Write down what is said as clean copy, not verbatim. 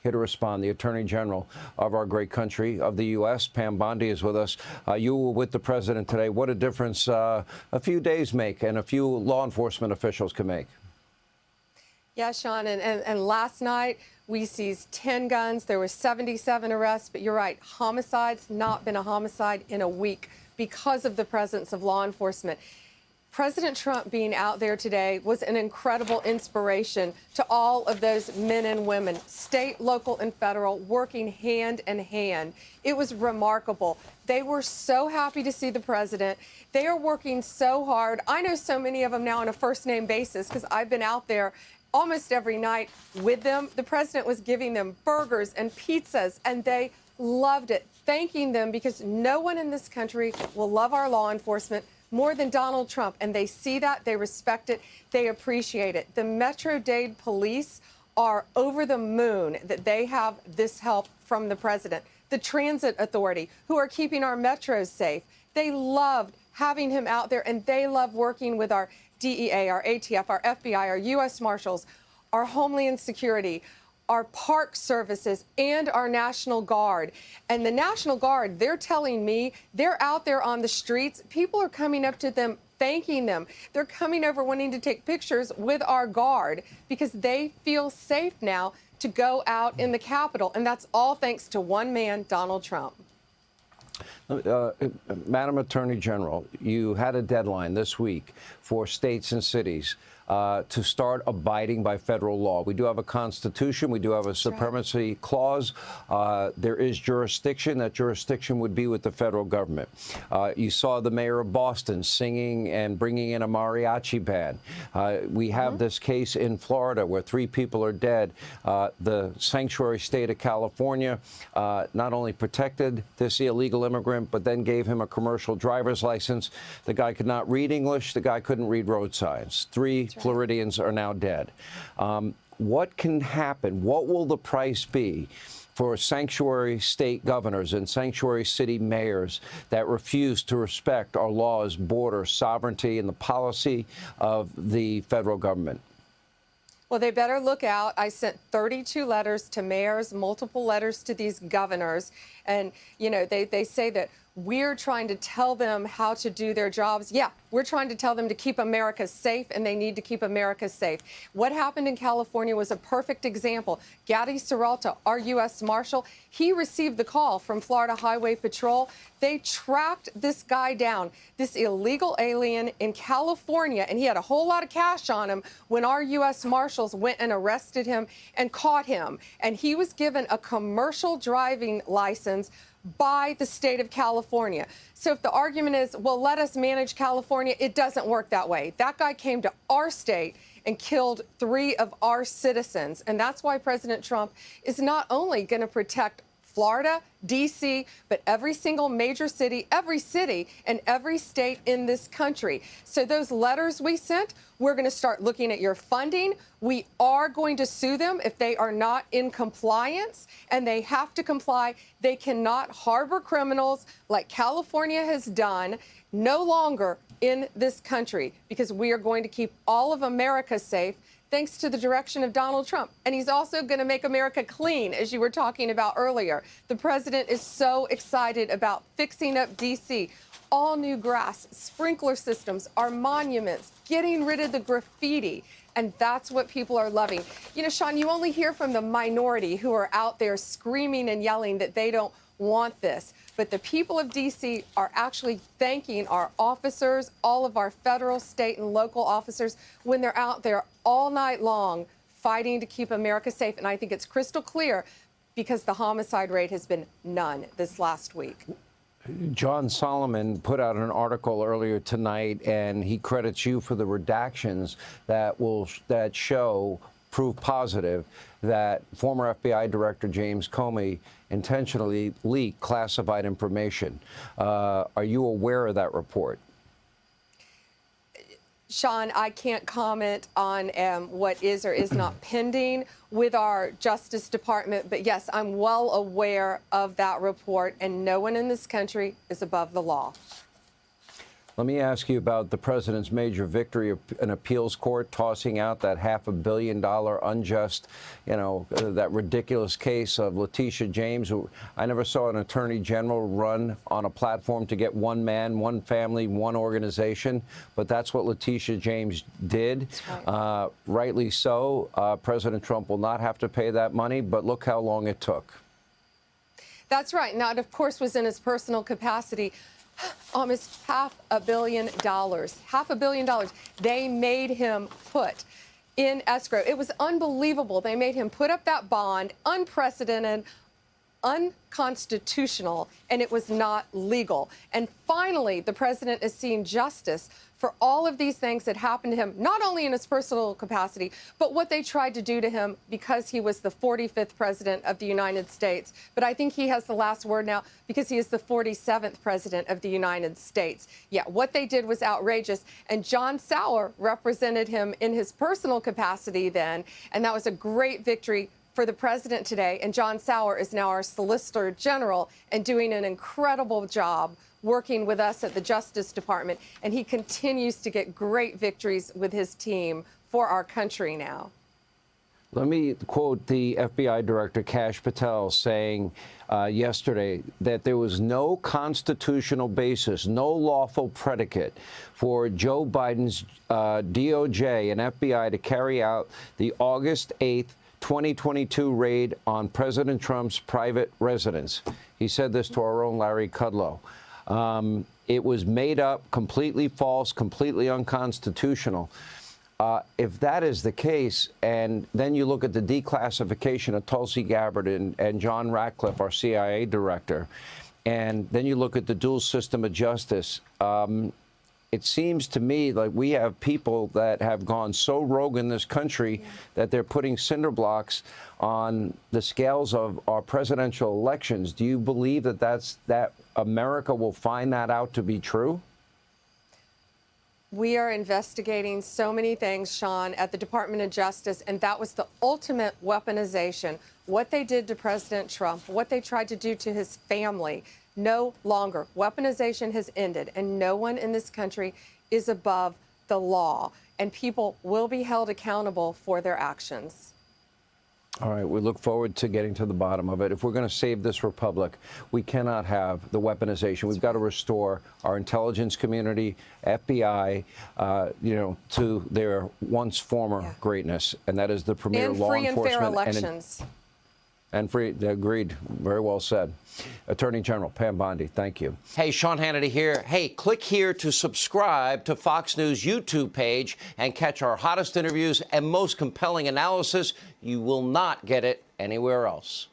here to respond. The Attorney General of our great country, of the U.S., Pam Bondi, is with us. You were with the president today. What a difference a few days make and a few law enforcement officials can make. Yeah, Sean, and last night we seized 10 guns. There were 77 arrests, but you're right, homicides, not been a homicide in a week because of the presence of law enforcement. President Trump being out there today was an incredible inspiration to all of those men and women, state, local, and federal, working hand in hand. It was remarkable. They were so happy to see the president. They are working so hard. I know so many of them now on a first-name basis because I've been out there almost every night with them. The president was giving them burgers and pizzas, and they loved it, thanking them because no one in this country will love our law enforcement more than Donald Trump, and they see that, they respect it, they appreciate it. The Metro-Dade police are over the moon that they have this help from the president. The Transit Authority, who are keeping our metros safe, they loved having him out there, and they love working with our DEA, our ATF, our FBI, our U.S. Marshals, our Homeland Security, our park services, and our National Guard. And the National Guard, they're telling me they're out there on the streets. People are coming up to them, thanking them. They're coming over wanting to take pictures with our Guard because they feel safe now to go out in the Capitol. And that's all thanks to one man, Donald Trump. Madam Attorney General, you had a deadline this week for states and cities to start abiding by federal law. We do have a Constitution. We do have a supremacy clause. There is jurisdiction. That jurisdiction would be with the federal government. You saw the mayor of Boston singing and bringing in a mariachi band. We have this case in Florida where 3 people are dead. The sanctuary state of California not only protected this illegal immigrant, but then gave him a commercial driver's license. The guy could not read English. The guy couldn't read road signs. 3 Floridians are now dead. What can happen? What will the price be for sanctuary state governors and sanctuary city mayors that refuse to respect our laws, border, sovereignty, and the policy of the federal government? Well, they better look out. I sent 32 letters to mayors, multiple letters to these governors. And, you know, they say that we're trying to tell them how to do their jobs. Yeah, we're trying to tell them to keep America safe, and they need to keep America safe. What happened in California was a perfect example. Gaddy Serralta, our U.S. Marshal, he received the call from Florida Highway Patrol. They tracked this guy down, this illegal alien in California, and he had a whole lot of cash on him when our U.S. Marshals went and arrested him and caught him. And he was given a commercial driving license by the state of California. So if the argument is, well, let us manage California, it doesn't work that way. That guy came to our state and killed 3 of our citizens. And that's why President Trump is not only going to protect Florida, D.C., but every single major city, and every state in this country. So those letters we sent, we're going to start looking at your funding. We are going to sue them if they are not in compliance, and they have to comply. They cannot harbor criminals like California has done no longer in this country, because we are going to keep all of America safe, thanks to the direction of Donald Trump. And he's also going to make America clean, as you were talking about earlier. The president is so excited about fixing up D.C., all new grass, sprinkler systems, our monuments, getting rid of the graffiti. And that's what people are loving. You know, Sean, you only hear from the minority who are out there screaming and yelling that they don't want this. But the people of D.C. are actually thanking our officers, all of our federal, state, and local officers, when they're out there all night long fighting to keep America safe. And I think it's crystal clear because the homicide rate has been none this last week. John Solomon put out an article earlier tonight, and he credits you for the redactions that show proof positive that former FBI Director James Comey intentionally leaked classified information. Are you aware of that report? Sean, I can't comment on what is or is not pending with our Justice Department, but yes, I'm well aware of that report, and no one in this country is above the law. Let me ask you about the president's major victory in appeals court, tossing out that $500 million unjust, that ridiculous case of Letitia James, who I never saw an attorney general run on a platform to get one man, one family, one organization. But that's what Letitia James did. Right. Rightly so. President Trump will not have to pay that money. But look how long it took. That's right. Now, it, of course, was in his personal capacity. Almost $500 million. $500 million. They made him put in escrow. It was unbelievable. They made him put up that bond, unprecedented, unconstitutional, and it was not legal. And finally, the president is seeing justice for all of these things that happened to him, not only in his personal capacity, but what they tried to do to him because he was the 45th president of the United States. But I think he has the last word now because he is the 47th president of the United States. Yeah, what they did was outrageous. And John Sauer represented him in his personal capacity then, and that was a great victory for the president today. And John Sauer is now our Solicitor General and doing an incredible job working with us at the Justice Department. And he continues to get great victories with his team for our country now. Let me quote the FBI Director Kash Patel saying yesterday that there was no constitutional basis, no lawful predicate for Joe Biden's DOJ and FBI to carry out the August 8th 2022 raid on President Trump's private residence. He said this to our own Larry Kudlow. It was made up, completely false, completely unconstitutional. If that is the case, and then you look at the declassification of Tulsi Gabbard and John Ratcliffe, our CIA director, and then you look at the dual system of justice, it seems to me like we have people that have gone so rogue in this country that they're putting cinder blocks on the scales of our presidential elections. Do you believe that America will find that out to be true? We are investigating so many things, Sean, at the Department of Justice, and that was the ultimate weaponization. What they did to President Trump, what they tried to do to his family. No longer. Weaponization has ended, and no one in this country is above the law, and people will be held accountable for their actions. All right, we look forward to getting to the bottom of it. If we're going to save this republic, we cannot have the weaponization. We've got to restore our intelligence community, FBI, to their once former greatness, and that is the premier law enforcement. And free and fair elections. And free, agreed. Very well said. Attorney General Pam Bondi, thank you. Hey, Sean Hannity here. Hey, click here to subscribe to Fox News YouTube page and catch our hottest interviews and most compelling analysis. You will not get it anywhere else.